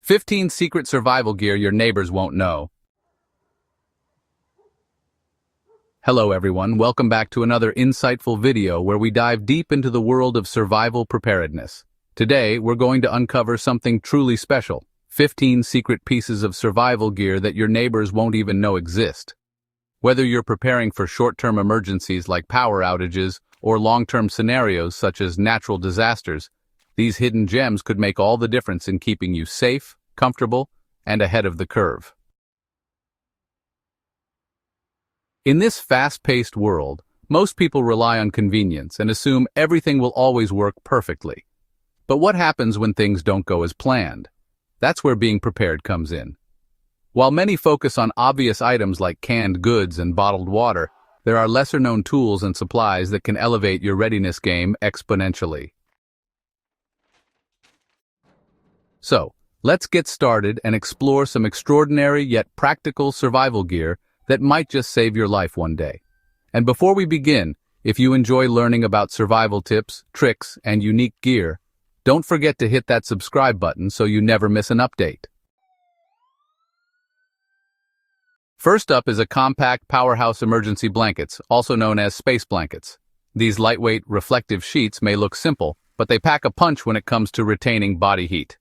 15 secret survival gear your neighbors won't know. Hello everyone, welcome back to another insightful video where we dive deep into the world of survival preparedness. Today, we're going to uncover something truly special, 15 secret pieces of survival gear that your neighbors won't even know exist. Whether you're preparing for short-term emergencies like power outages or long-term scenarios such as natural disasters, these hidden gems could make all the difference in keeping you safe, comfortable, and ahead of the curve. In this fast-paced world, most people rely on convenience and assume everything will always work perfectly. But what happens when things don't go as planned? That's where being prepared comes in. While many focus on obvious items like canned goods and bottled water, there are lesser-known tools and supplies that can elevate your readiness game exponentially. So, let's get started and explore some extraordinary yet practical survival gear that might just save your life one day. And before we begin, if you enjoy learning about survival tips, tricks, and unique gear, don't forget to hit that subscribe button so you never miss an update. First up is a compact powerhouse emergency blankets, also known as space blankets. These lightweight, reflective sheets may look simple, but they pack a punch when it comes to retaining body heat.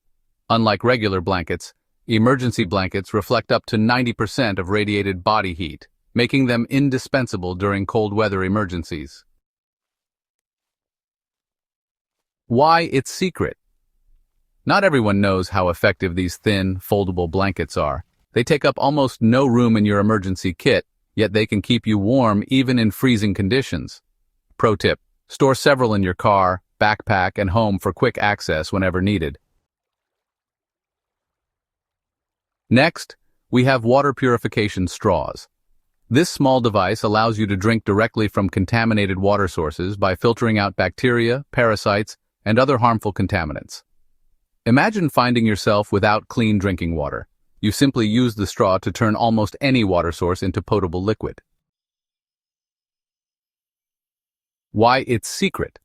Unlike regular blankets, emergency blankets reflect up to 90% of radiated body heat, making them indispensable during cold weather emergencies. Why its secret? Not everyone knows how effective these thin, foldable blankets are. They take up almost no room in your emergency kit, yet they can keep you warm even in freezing conditions. Pro tip: store several in your car, backpack, and home for quick access whenever needed. Next, we have water purification straws. This small device allows you to drink directly from contaminated water sources by filtering out bacteria, parasites, and other harmful contaminants. Imagine finding yourself without clean drinking water. You simply use the straw to turn almost any water source into potable liquid. Why its secret?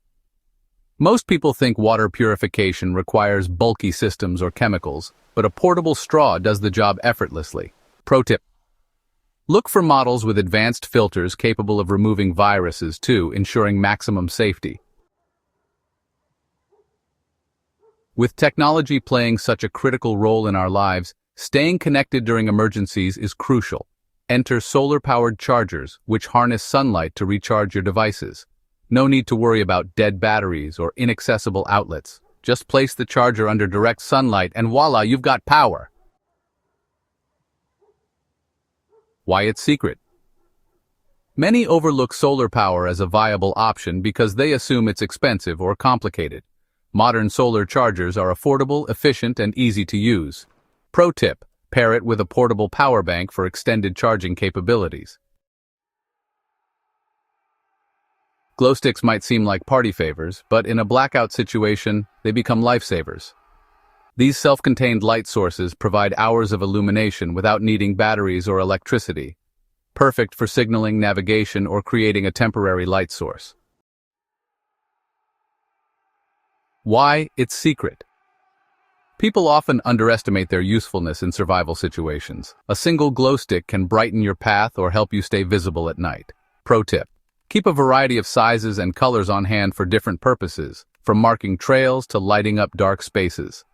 Most people think water purification requires bulky systems or chemicals, but a portable straw does the job effortlessly. Pro tip: look for models with advanced filters capable of removing viruses too, ensuring maximum safety. With technology playing such a critical role in our lives, staying connected during emergencies is crucial. Enter solar-powered chargers, which harness sunlight to recharge your devices. No need to worry about dead batteries or inaccessible outlets. Just place the charger under direct sunlight and voila, you've got power. Why its secret? Many overlook solar power as a viable option because they assume it's expensive or complicated. Modern solar chargers are affordable, efficient, and easy to use. Pro tip: pair it with a portable power bank for extended charging capabilities. Glow sticks might seem like party favors, but in a blackout situation, they become lifesavers. These self-contained light sources provide hours of illumination without needing batteries or electricity. Perfect for signaling, navigation, or creating a temporary light source. Why its secret? People often underestimate their usefulness in survival situations. A single glow stick can brighten your path or help you stay visible at night. Pro tip: keep a variety of sizes and colors on hand for different purposes, from marking trails to lighting up dark spaces.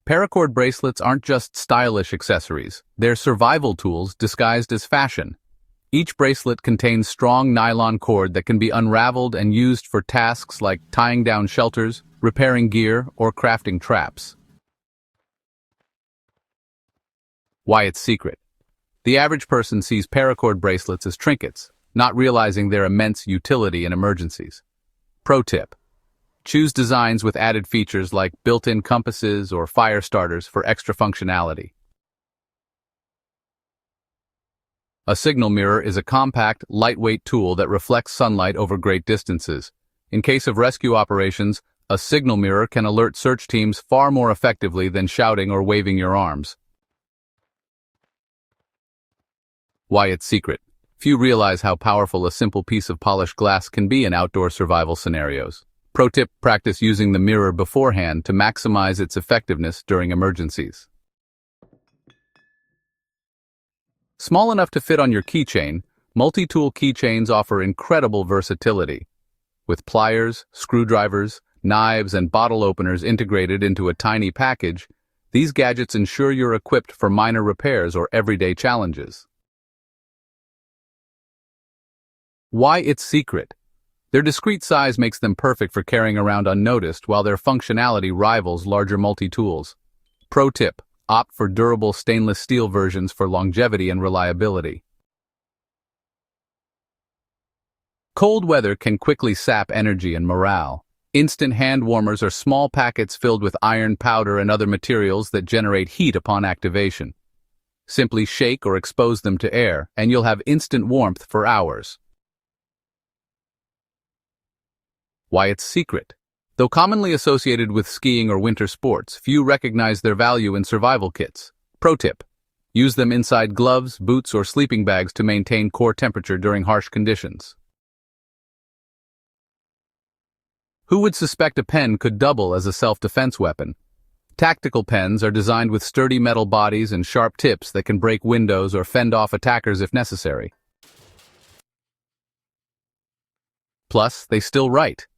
Paracord bracelets aren't just stylish accessories, they're survival tools disguised as fashion. Each bracelet contains strong nylon cord that can be unraveled and used for tasks like tying down shelters, repairing gear, or crafting traps. Why its secret? The average person sees paracord bracelets as trinkets, not realizing their immense utility in emergencies. Pro tip: choose designs with added features like built-in compasses or fire starters for extra functionality. A signal mirror is a compact, lightweight tool that reflects sunlight over great distances. In case of rescue operations, a signal mirror can alert search teams far more effectively than shouting or waving your arms. Why its secret? Few realize how powerful a simple piece of polished glass can be in outdoor survival scenarios. Pro tip: practice using the mirror beforehand to maximize its effectiveness during emergencies. Small enough to fit on your keychain, multi-tool keychains offer incredible versatility. With pliers, screwdrivers, knives, and bottle openers integrated into a tiny package, these gadgets ensure you're equipped for minor repairs or everyday challenges. Why its secret? Their discreet size makes them perfect for carrying around unnoticed, while their functionality rivals larger multi-tools. Pro tip: opt for durable stainless steel versions for longevity and reliability. Cold weather can quickly sap energy and morale. Instant hand warmers are small packets filled with iron, powder, and other materials that generate heat upon activation. Simply shake or expose them to air, and you'll have instant warmth for hours. Why its secret? Though commonly associated with skiing or winter sports, few recognize their value in survival kits. Pro tip: use them inside gloves, boots, or sleeping bags to maintain core temperature during harsh conditions. Who would suspect a pen could double as a self-defense weapon? Tactical pens are designed with sturdy metal bodies and sharp tips that can break windows or fend off attackers if necessary. Plus, they still write.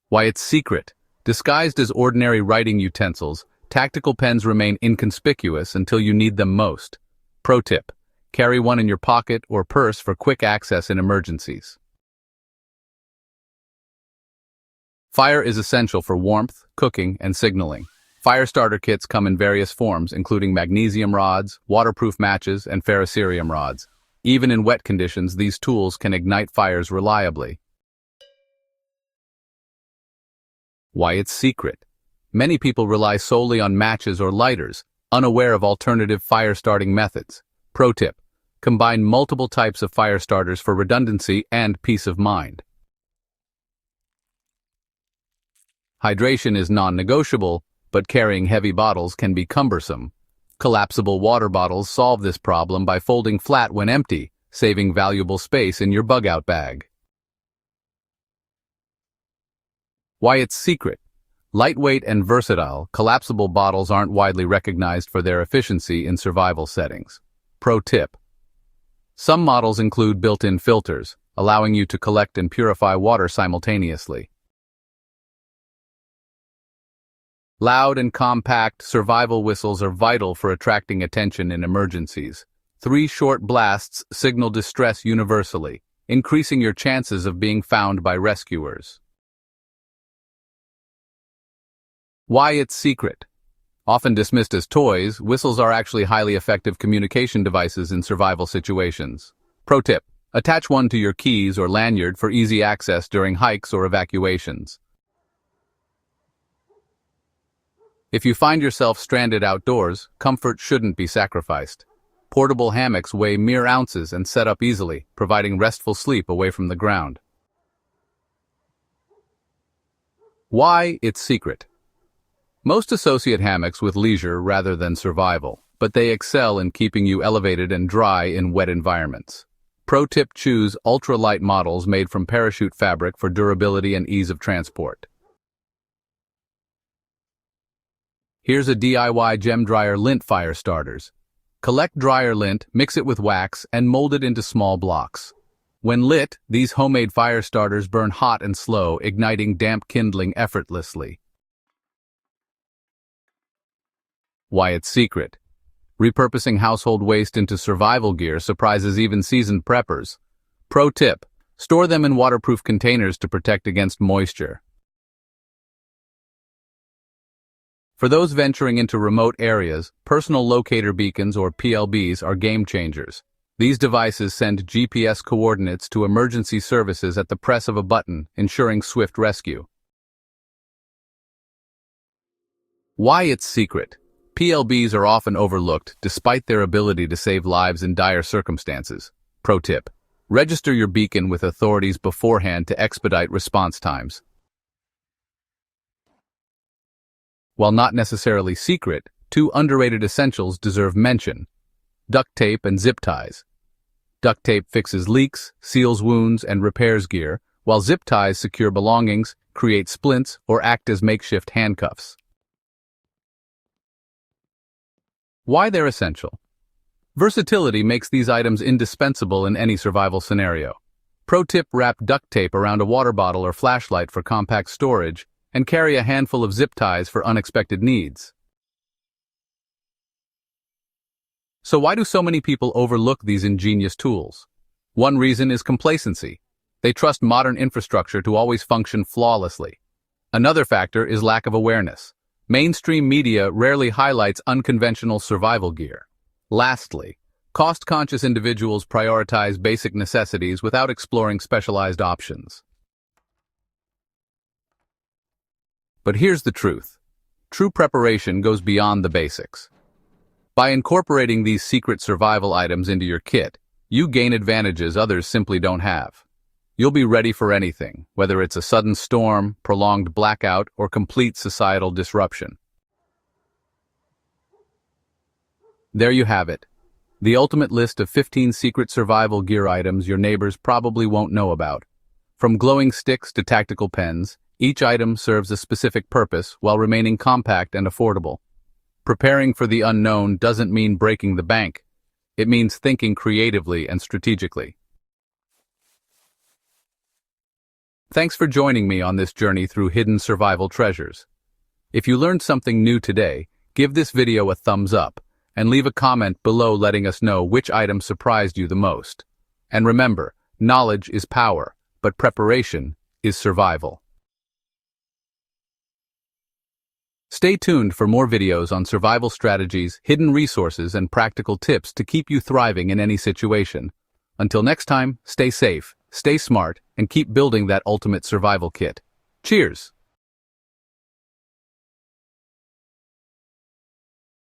Why its secret? Disguised as ordinary writing utensils, tactical pens remain inconspicuous until you need them most. Pro tip: carry one in your pocket or purse for quick access in emergencies. Fire is essential for warmth, cooking, and signaling. Fire starter kits come in various forms, including magnesium rods, waterproof matches, and ferrocerium rods. Even in wet conditions, these tools can ignite fires reliably. Why its secret? Many people rely solely on matches or lighters, unaware of alternative fire-starting methods. Pro tip: combine multiple types of fire starters for redundancy and peace of mind. Hydration is non-negotiable, but carrying heavy bottles can be cumbersome. Collapsible water bottles solve this problem by folding flat when empty, saving valuable space in your bug-out bag. Why its secret? Lightweight and versatile, collapsible bottles aren't widely recognized for their efficiency in survival settings. Pro tip: some models include built-in filters, allowing you to collect and purify water simultaneously. Loud and compact survival whistles are vital for attracting attention in emergencies. 3 short blasts signal distress universally, increasing your chances of being found by rescuers. Why its secret? Often dismissed as toys, whistles are actually highly effective communication devices in survival situations. Pro tip: attach one to your keys or lanyard for easy access during hikes or evacuations. If you find yourself stranded outdoors, comfort shouldn't be sacrificed. Portable hammocks weigh mere ounces and set up easily, providing restful sleep away from the ground. Why its secret? Most associate hammocks with leisure rather than survival, but they excel in keeping you elevated and dry in wet environments. Pro tip: choose ultra-light models made from parachute fabric for durability and ease of transport. Here's a DIY gem dryer lint fire starters. Collect dryer lint, mix it with wax, and mold it into small blocks. When lit, these homemade fire starters burn hot and slow, igniting damp kindling effortlessly. Why its secret? Repurposing household waste into survival gear surprises even seasoned preppers. Pro tip: store them in waterproof containers to protect against moisture. For those venturing into remote areas, personal locator beacons or PLBs are game changers. These devices send GPS coordinates to emergency services at the press of a button, ensuring swift rescue. Why its secret? PLBs are often overlooked despite their ability to save lives in dire circumstances. Pro tip: register your beacon with authorities beforehand to expedite response times. While not necessarily secret, 2 underrated essentials deserve mention: duct tape and zip ties. Duct tape fixes leaks, seals wounds, and repairs gear, while zip ties secure belongings, create splints, or act as makeshift handcuffs. Why they're essential. Versatility makes these items indispensable in any survival scenario. Pro tip: wrap duct tape around a water bottle or flashlight for compact storage, and carry a handful of zip ties for unexpected needs. So why do so many people overlook these ingenious tools? One reason is complacency. They trust modern infrastructure to always function flawlessly. Another factor is lack of awareness. Mainstream media rarely highlights unconventional survival gear. Lastly, cost-conscious individuals prioritize basic necessities without exploring specialized options. But here's the truth. True preparation goes beyond the basics. By incorporating these secret survival items into your kit, you gain advantages others simply don't have. You'll be ready for anything, whether it's a sudden storm, prolonged blackout, or complete societal disruption. There you have it. The ultimate list of 15 secret survival gear items your neighbors probably won't know about. From glowing sticks to tactical pens, each item serves a specific purpose while remaining compact and affordable. Preparing for the unknown doesn't mean breaking the bank. It means thinking creatively and strategically. Thanks for joining me on this journey through hidden survival treasures. If you learned something new today, give this video a thumbs up and leave a comment below letting us know which item surprised you the most. And remember, knowledge is power, but preparation is survival. Stay tuned for more videos on survival strategies, hidden resources, and practical tips to keep you thriving in any situation. Until next time, stay safe, stay smart, and keep building that ultimate survival kit. Cheers!